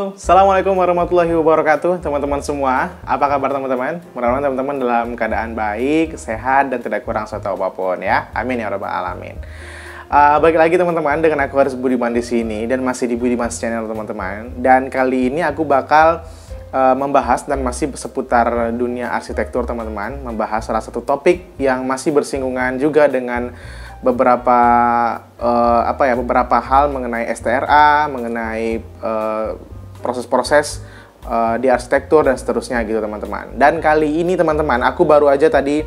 Halo, Assalamualaikum warahmatullahi wabarakatuh teman-teman semua. Apa kabar teman-teman? Mudah-mudahan teman-teman dalam keadaan baik, sehat, dan tidak kurang suatu apapun ya. Amin ya rabbal alamin. Balik lagi teman-teman dengan aku Haris Budiman di sini dan masih di Budiman's Channel teman-teman. Dan kali ini aku bakal membahas dan masih seputar dunia arsitektur teman-teman, membahas salah satu topik yang masih bersinggungan juga dengan beberapa beberapa hal mengenai STRA, mengenai proses-proses di arsitektur dan seterusnya gitu teman-teman. Dan kali ini teman-teman, aku baru aja tadi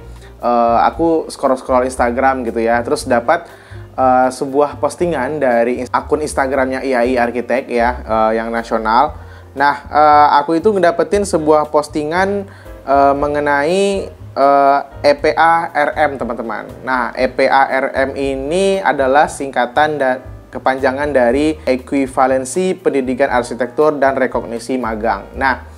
aku scroll Instagram gitu ya, terus dapat sebuah postingan dari akun Instagramnya IAI Arsitek ya, yang nasional. Nah, aku itu ngedapetin sebuah postingan mengenai EPA RM teman-teman. Nah, EPA RM ini adalah singkatan dan kepanjangan dari Ekuivalensi Pendidikan Arsitektur dan Rekognisi Magang. Nah,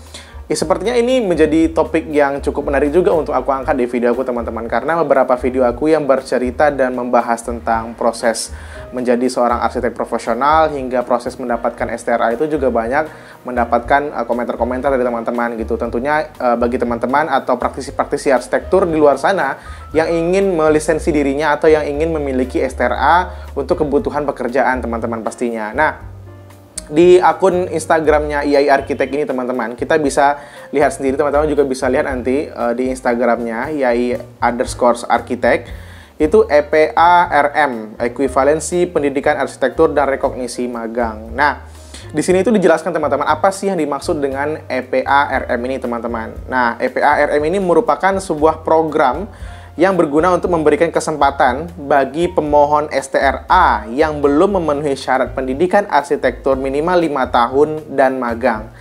sepertinya ini menjadi topik yang cukup menarik juga untuk aku angkat di video aku teman-teman, karena beberapa video aku yang bercerita dan membahas tentang proses menjadi seorang arsitek profesional hingga proses mendapatkan STRA itu juga banyak mendapatkan komentar-komentar dari teman-teman gitu. Tentunya bagi teman-teman atau praktisi-praktisi arsitektur di luar sana yang ingin melisensi dirinya atau yang ingin memiliki STRA untuk kebutuhan pekerjaan teman-teman pastinya. Nah, di akun Instagramnya IAI Arsitek ini teman-teman, kita bisa lihat sendiri, teman-teman juga bisa lihat nanti di Instagramnya IAI_Arsitek, itu EPA RM, Ekuivalensi Pendidikan Arsitektur dan Rekognisi Magang. Nah, di sini itu dijelaskan teman-teman apa sih yang dimaksud dengan EPA RM ini teman-teman. Nah, EPA RM ini merupakan sebuah program yang berguna untuk memberikan kesempatan bagi pemohon STRA yang belum memenuhi syarat pendidikan arsitektur minimal 5 tahun dan magang,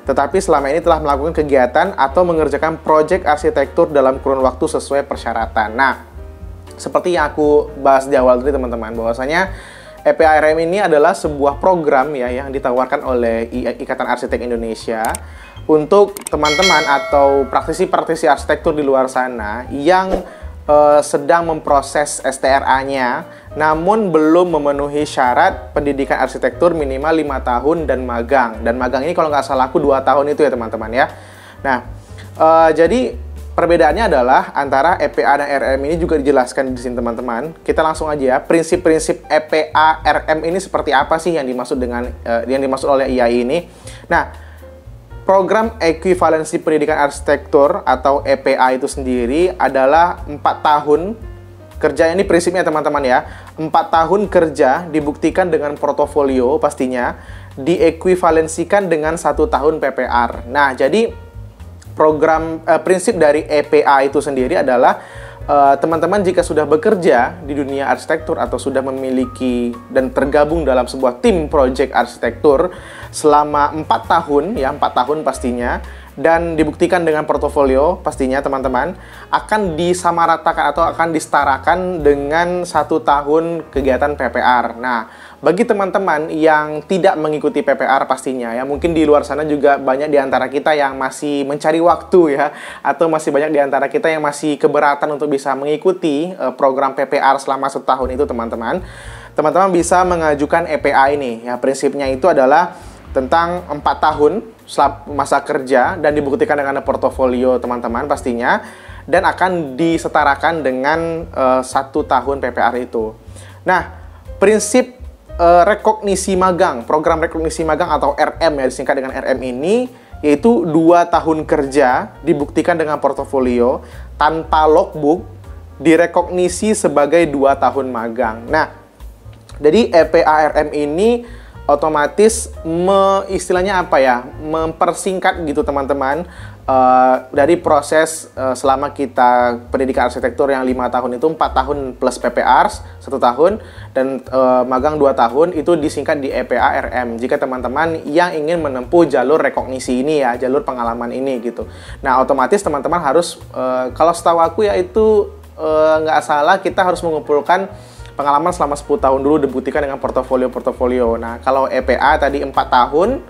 tetapi selama ini telah melakukan kegiatan atau mengerjakan proyek arsitektur dalam kurun waktu sesuai persyaratan. Nah, seperti yang aku bahas di awal tadi teman-teman, bahwasanya EPA RM ini adalah sebuah program ya yang ditawarkan oleh Ikatan Arsitek Indonesia untuk teman-teman atau praktisi-praktisi arsitektur di luar sana yang sedang memproses STRA-nya namun belum memenuhi syarat pendidikan arsitektur minimal 5 tahun dan magang. Dan magang ini kalau nggak salah aku 2 tahun itu ya teman-teman ya. Nah, jadi perbedaannya adalah antara EPA dan RM ini juga dijelaskan di sini teman-teman. Kita langsung aja ya, prinsip-prinsip EPA RM ini seperti apa sih yang dimaksud dengan yang dimaksud oleh IAI ini. Nah, program Ekuivalensi Pendidikan Arsitektur atau EPA itu sendiri adalah 4 tahun kerja. Ini prinsipnya teman-teman ya, 4 tahun kerja dibuktikan dengan portofolio pastinya, diekuivalensikan dengan 1 tahun PPR. Nah, jadi program prinsip dari EPA itu sendiri adalah teman-teman jika sudah bekerja di dunia arsitektur atau sudah memiliki dan tergabung dalam sebuah tim proyek arsitektur selama 4 tahun ya, 4 tahun pastinya, dan dibuktikan dengan portofolio pastinya teman-teman, akan disamaratakan atau akan disetarakan dengan 1 tahun kegiatan PPR. Nah, bagi teman-teman yang tidak mengikuti PPR pastinya ya, mungkin di luar sana juga banyak di antara kita yang masih mencari waktu ya, atau masih banyak di antara kita yang masih keberatan untuk bisa mengikuti program PPR selama setahun itu teman-teman. Teman-teman bisa mengajukan EPA ini ya. Prinsipnya itu adalah tentang 4 tahun masa kerja dan dibuktikan dengan portofolio teman-teman pastinya, dan akan disetarakan dengan 1 tahun PPR itu. Nah, prinsip rekognisi magang, program rekognisi magang atau RM ya, disingkat dengan RM ini, yaitu 2 tahun kerja dibuktikan dengan portofolio tanpa logbook, direkognisi sebagai 2 tahun magang. Nah, jadi EPA RM ini otomatis istilahnya apa ya, mempersingkat gitu teman-teman, dari proses selama kita pendidikan arsitektur yang 5 tahun itu 4 tahun plus PPR 1 tahun dan magang 2 tahun itu disingkat di EPA RM jika teman-teman yang ingin menempuh jalur rekognisi ini ya, jalur pengalaman ini gitu. Nah, otomatis teman-teman harus kalau setahu aku ya itu nggak salah kita harus mengumpulkan pengalaman selama 10 tahun dulu dibuktikan dengan portofolio. Nah, kalau EPA tadi 4 tahun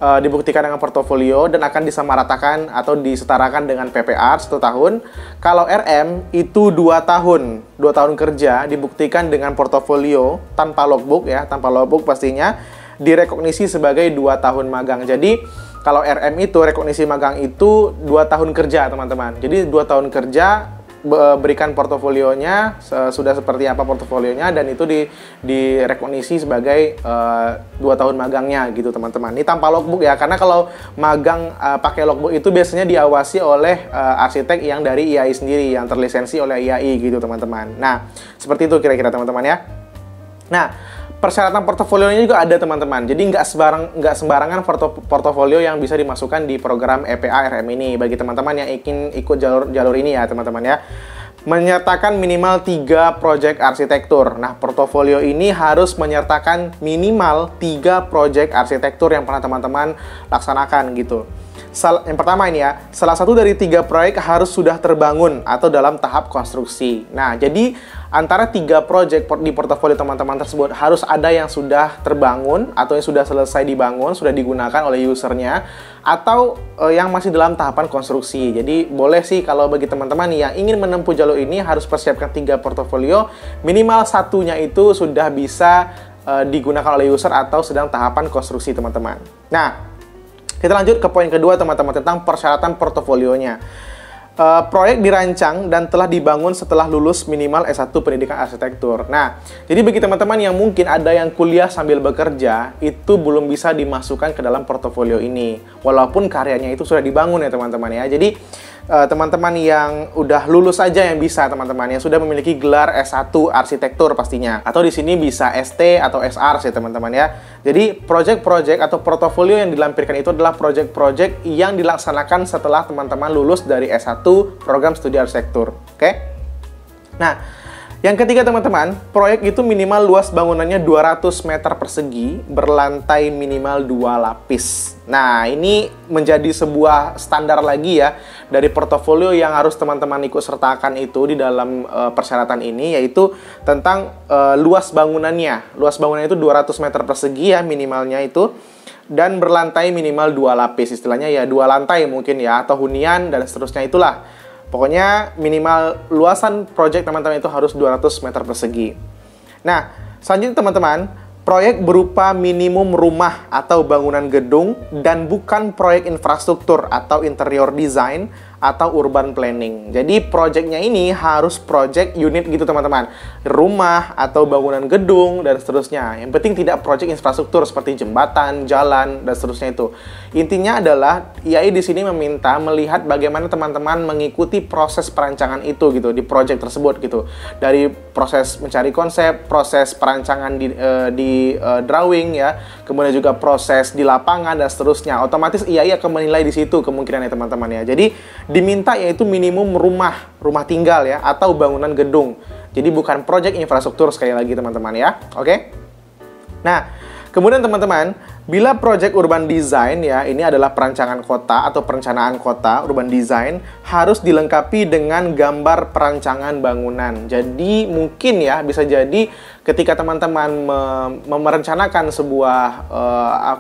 dibuktikan dengan portofolio dan akan disamaratakan atau disetarakan dengan PPR 1 tahun. Kalau RM itu 2 tahun, 2 tahun kerja dibuktikan dengan portofolio tanpa logbook ya, tanpa logbook pastinya, direkognisi sebagai 2 tahun magang. Jadi kalau RM itu rekognisi magang itu 2 tahun kerja teman-teman. Jadi 2 tahun kerja, berikan portofolionya, sudah seperti apa portofolionya, dan itu direkognisi sebagai 2 tahun magangnya gitu teman-teman. Ini tanpa logbook ya, karena kalau magang pakai logbook itu biasanya diawasi oleh arsitek yang dari IAI sendiri, yang terlisensi oleh IAI gitu teman-teman. Nah, seperti itu kira-kira teman-teman ya. Nah, persyaratan portofolionya juga ada teman-teman. Jadi nggak sembarangan portofolio yang bisa dimasukkan di program EPA RM ini. Bagi teman-teman yang ingin ikut jalur ini ya teman-teman ya. Menyertakan minimal 3 proyek arsitektur. Nah, portofolio ini harus menyertakan minimal 3 proyek arsitektur yang pernah teman-teman laksanakan gitu. Yang pertama ini ya, salah satu dari 3 proyek harus sudah terbangun atau dalam tahap konstruksi. Nah, jadi antara 3 proyek di portofolio teman-teman tersebut harus ada yang sudah terbangun atau yang sudah selesai dibangun, sudah digunakan oleh usernya, atau yang masih dalam tahapan konstruksi. Jadi boleh sih kalau bagi teman-teman yang ingin menempuh jalur ini harus persiapkan 3 portofolio, minimal satunya itu sudah bisa digunakan oleh user atau sedang tahapan konstruksi teman-teman. Nah, kita lanjut ke poin kedua teman-teman tentang persyaratan portofolionya. Proyek dirancang dan telah dibangun setelah lulus minimal S1 pendidikan arsitektur. Nah, jadi bagi teman-teman yang mungkin ada yang kuliah sambil bekerja, itu belum bisa dimasukkan ke dalam portofolio ini. Walaupun karyanya itu sudah dibangun ya teman-teman ya. Jadi teman-teman yang udah lulus saja yang bisa teman-teman, yang sudah memiliki gelar S1 arsitektur pastinya, atau di sini bisa ST atau SR sih teman-teman ya. Jadi project-project atau portofolio yang dilampirkan itu adalah project-project yang dilaksanakan setelah teman-teman lulus dari S1 program studi arsitektur. Oke? Nah, yang ketiga teman-teman, proyek itu minimal luas bangunannya 200 meter persegi, berlantai minimal 2 lapis. Nah, ini menjadi sebuah standar lagi ya dari portofolio yang harus teman-teman ikut sertakan itu di dalam persyaratan ini, yaitu tentang luas bangunannya. Luas bangunannya itu 200 meter persegi ya minimalnya itu, dan berlantai minimal 2 lapis. Istilahnya ya 2 lantai mungkin ya, atau hunian dan seterusnya itulah. Pokoknya minimal luasan proyek teman-teman itu harus 200 meter persegi. Nah, selanjutnya teman-teman, proyek berupa minimum rumah atau bangunan gedung dan bukan proyek infrastruktur atau interior design atau urban planning. Jadi proyeknya ini harus proyek unit gitu teman-teman. Rumah atau bangunan gedung dan seterusnya. Yang penting tidak proyek infrastruktur seperti jembatan, jalan dan seterusnya itu. Intinya adalah IAI di sini meminta melihat bagaimana teman-teman mengikuti proses perancangan itu gitu di proyek tersebut gitu. Dari proses mencari konsep, proses perancangan di drawing ya, kemudian juga proses di lapangan dan seterusnya. Otomatis IAI akan menilai di situ kemungkinannya teman-teman ya. Jadi diminta yaitu minimum rumah tinggal ya, atau bangunan gedung. Jadi bukan proyek infrastruktur sekali lagi teman-teman ya. Oke? Nah, kemudian teman-teman, bila proyek urban design ya, ini adalah perancangan kota atau perencanaan kota, urban design, harus dilengkapi dengan gambar perancangan bangunan. Jadi mungkin ya, bisa jadi ketika teman-teman merencanakan sebuah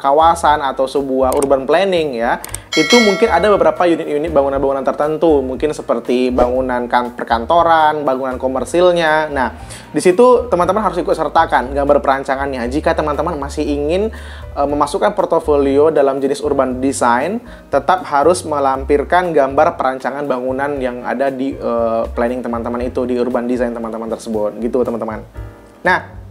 kawasan atau sebuah urban planning ya, itu mungkin ada beberapa unit-unit bangunan-bangunan tertentu, mungkin seperti bangunan perkantoran, bangunan komersilnya. Nah, di situ teman-teman harus ikut sertakan gambar perancangannya. Jika teman-teman masih ingin memasukkan portofolio dalam jenis urban design, tetap harus melampirkan gambar perancangan bangunan yang ada di planning teman-teman itu, di urban design teman-teman tersebut, gitu teman-teman. Nah,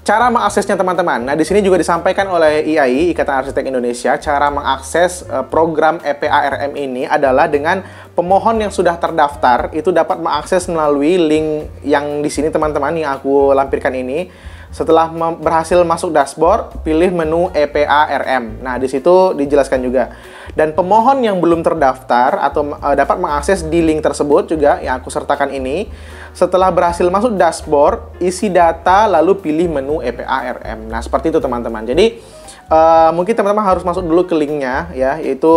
cara mengaksesnya teman-teman. Nah, di sini juga disampaikan oleh IAI, Ikatan Arsitek Indonesia, cara mengakses program EPA RM ini adalah dengan pemohon yang sudah terdaftar itu dapat mengakses melalui link yang di sini teman-teman yang aku lampirkan ini. Setelah berhasil masuk dashboard, pilih menu EPA RM. Nah, di situ dijelaskan juga. Dan pemohon yang belum terdaftar atau dapat mengakses di link tersebut juga yang aku sertakan ini. Setelah berhasil masuk dashboard, isi data lalu pilih menu EPA RM. Nah, seperti itu teman-teman. Jadi mungkin teman-teman harus masuk dulu ke linknya ya, yaitu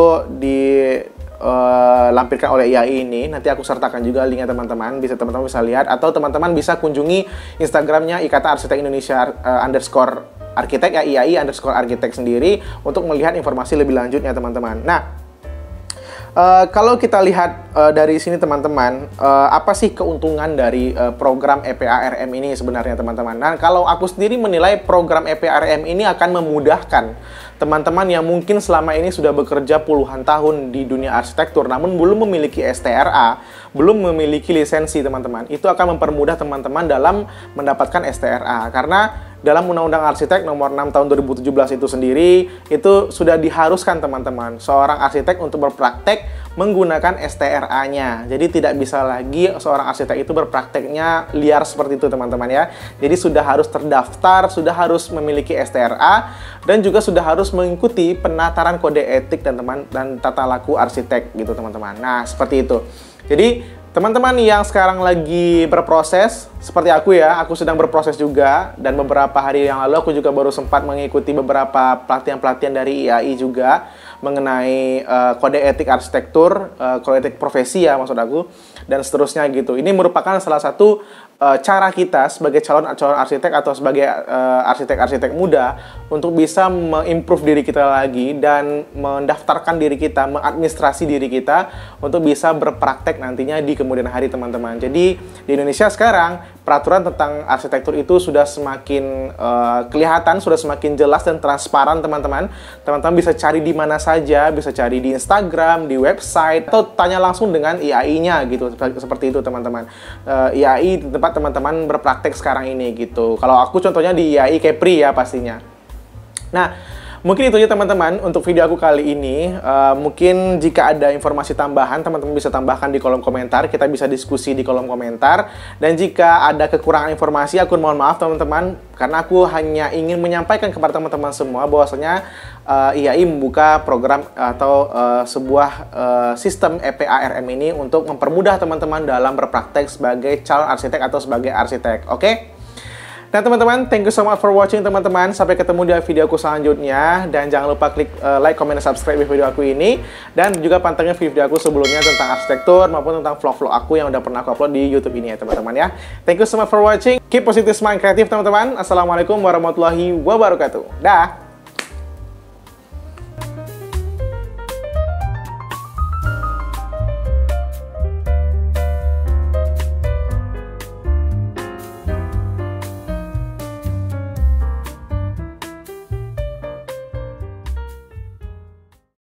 lampirkan oleh IAI ini. Nanti aku sertakan juga linknya teman-teman, teman-teman bisa lihat, atau teman-teman bisa kunjungi Instagramnya Ikatan Arsitek Indonesia _arsitek ya, IAI _arsitek sendiri untuk melihat informasi lebih lanjutnya teman-teman. Nah, Kalau kita lihat dari sini teman-teman, apa sih keuntungan dari program EPARM ini sebenarnya teman-teman? Nah, kalau aku sendiri menilai program EPARM ini akan memudahkan teman-teman yang mungkin selama ini sudah bekerja puluhan tahun di dunia arsitektur, namun belum memiliki STRA, belum memiliki lisensi teman-teman. Itu akan mempermudah teman-teman dalam mendapatkan STRA, karena dalam Undang-Undang Arsitek nomor 6 tahun 2017 itu sendiri, itu sudah diharuskan teman-teman, seorang arsitek untuk berpraktek menggunakan STRA-nya. Jadi tidak bisa lagi seorang arsitek itu berprakteknya liar seperti itu teman-teman ya. Jadi sudah harus terdaftar, sudah harus memiliki STRA, dan juga sudah harus mengikuti penataran kode etik dan tata laku arsitek gitu teman-teman. Nah, seperti itu. Jadi teman-teman yang sekarang lagi berproses, seperti aku ya, aku sedang berproses juga, dan beberapa hari yang lalu aku juga baru sempat mengikuti beberapa pelatihan-pelatihan dari IAI juga mengenai kode etik arsitektur, kode etik profesi ya maksud aku, dan seterusnya gitu. Ini merupakan salah satu cara kita sebagai calon arsitek atau sebagai arsitek-arsitek muda untuk bisa mengimprove diri kita lagi dan mendaftarkan diri kita, mengadministrasi diri kita untuk bisa berpraktek nantinya di kemudian hari teman-teman. Jadi di Indonesia sekarang peraturan tentang arsitektur itu sudah semakin kelihatan, sudah semakin jelas dan transparan teman-teman. Teman-teman bisa cari di mana saja, bisa cari di Instagram, di website, atau tanya langsung dengan IAI-nya gitu, seperti itu teman-teman. IAI tempat teman-teman berpraktek sekarang ini gitu. Kalau aku contohnya di IAI Kepri ya pastinya. Nah, mungkin itu aja teman-teman untuk video aku kali ini. Mungkin jika ada informasi tambahan, teman-teman bisa tambahkan di kolom komentar. Kita bisa diskusi di kolom komentar. Dan jika ada kekurangan informasi, aku mohon maaf teman-teman, karena aku hanya ingin menyampaikan kepada teman-teman semua bahwasanya IAI membuka program atau sebuah sistem EPARM ini untuk mempermudah teman-teman dalam berpraktek sebagai calon arsitek atau sebagai arsitek. Oke? Nah teman-teman, thank you so much for watching teman-teman. Sampai ketemu di videoku selanjutnya. Dan jangan lupa klik like, comment, dan subscribe di video aku ini. Dan juga pantengin video aku sebelumnya tentang arsitektur maupun tentang vlog-vlog aku yang udah pernah aku upload di YouTube ini ya teman-teman ya. Thank you so much for watching. Keep positive, smile, kreatif teman-teman. Assalamualaikum warahmatullahi wabarakatuh. Dah.